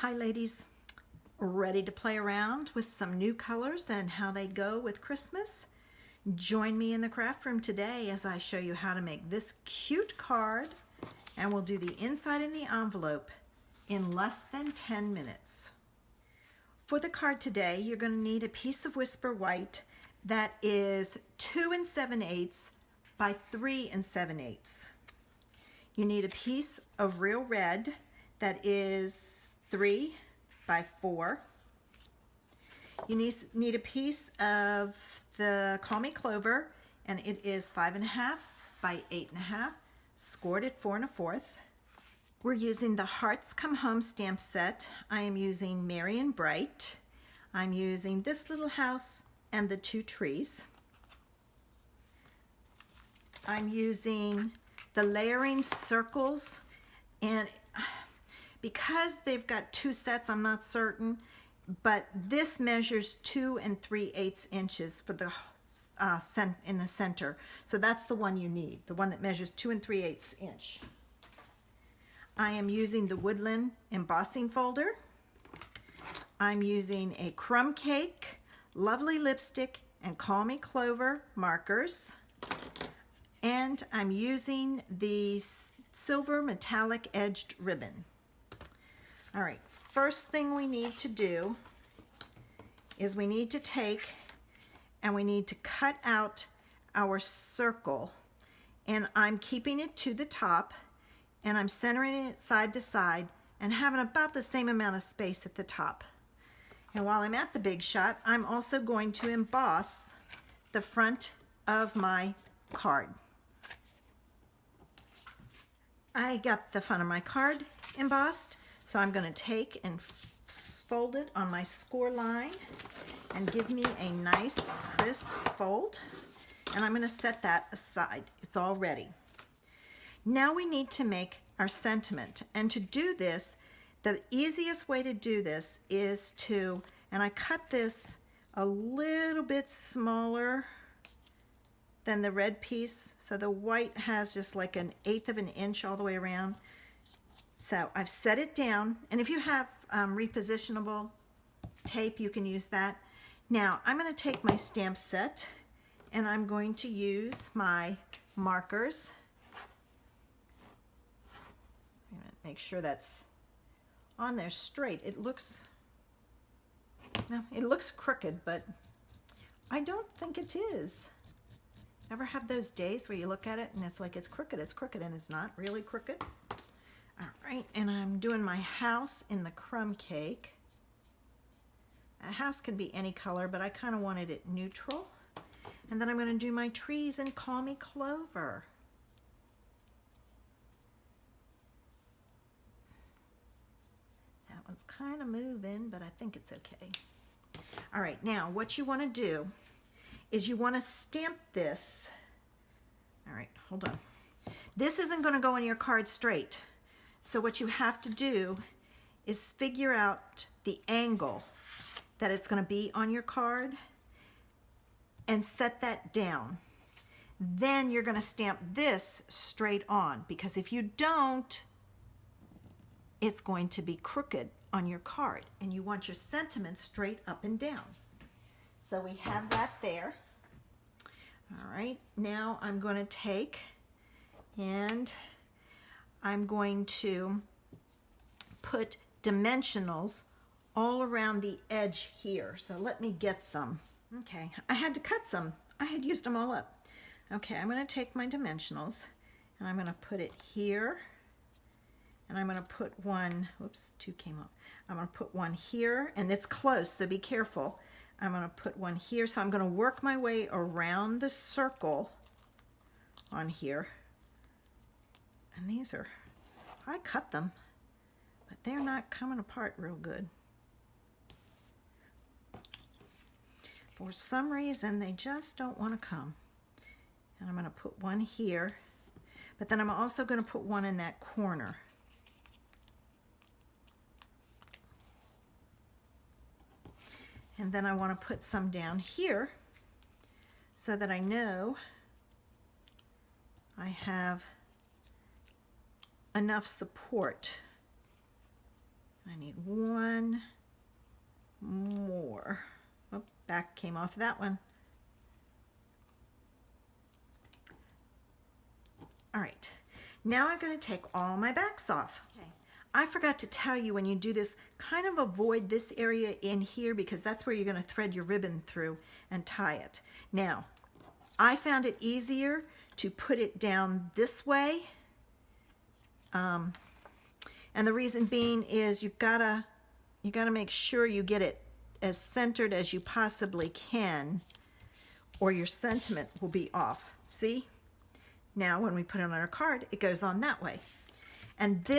Hi ladies, ready to play around with some new colors and how they go with Christmas? Join me in the craft room today as I show you how to make this cute card, and we'll do the inside in the envelope in less than 10 minutes. For the card today, you're going to need a piece of Whisper White that is 2 7/8 by 3 7/8. You need a piece of Real Red that is 3 by 4. You need a piece of the Call Me Clover, and it is 5.5 by 8.5, scored at 4 1/4. We're using the Hearts Come Home stamp set. I am using Merry and Bright. I'm using this little house and the 2 trees. I'm using the layering circles, and because they've got 2 sets, I'm not certain, but this measures 2 3/8 inches for the in the center. So that's the one you need, the one that measures 2 3/8 inch. I am using the Woodland embossing folder. I'm using a Crumb Cake, Lovely Lipstick, and Call Me Clover markers. And I'm using the silver metallic edged ribbon. All right, first thing we need to do is we need to take and we need to cut out our circle. And I'm keeping it to the top, and I'm centering it side to side and having about the same amount of space at the top. And while I'm at the Big Shot, I'm also going to emboss the front of my card. I got the front of my card embossed, so I'm going to take and fold it on my score line and give me a nice crisp fold. And I'm going to set that aside. It's all ready. Now we need to make our sentiment. And to do this, the easiest way to do this is to, and I cut this a little bit smaller than the red piece, so the white has just like 1/8 of an inch all the way around. So I've set it down, and if you have repositionable tape, you can use that. Now I'm going to take my stamp set, and I'm going to use my markers. I'm going to make sure that's on there straight. It looks crooked, but I don't think it is. Ever have those days where you look at it and it's like it's crooked, and it's not really crooked? All right, and I'm doing my house in the Crumb Cake. A house can be any color, but I kind of wanted it neutral. And then I'm going to do my trees and Call Me Clover. That one's kind of moving, but I think it's okay. All right, now what you want to do is you want to stamp this. All right, hold on. This isn't going to go on your card straight. So what you have to do is figure out the angle that it's going to be on your card and set that down. Then you're going to stamp this straight on, because if you don't, it's going to be crooked on your card, and you want your sentiment straight up and down. So we have that there. All right, now I'm going to take and I'm going to put dimensionals all around the edge here. So let me get some. Okay, I had to cut some. I had used them all up. Okay, I'm going to take my dimensionals and I'm going to put it here. And I'm going to put one, whoops, 2 came up. I'm going to put one here, and it's close, so be careful. I'm going to put one here, so I'm going to work my way around the circle on here. And these are, I cut them, but they're not coming apart real good. For some reason, they just don't want to come. And I'm going to put one here, but then I'm also going to put one in that corner. And then I want to put some down here so that I know I have enough support. I need one more. Oh, back came off that one. All right, now I'm going to take all my backs off. Okay. I forgot to tell you, when you do this, kind of avoid this area in here because that's where you're going to thread your ribbon through and tie it. Now, I found it easier to put it down this way. And the reason being is you gotta make sure you get it as centered as you possibly can, or your sentiment will be off. See? Now when we put it on our card, it goes on that way. And this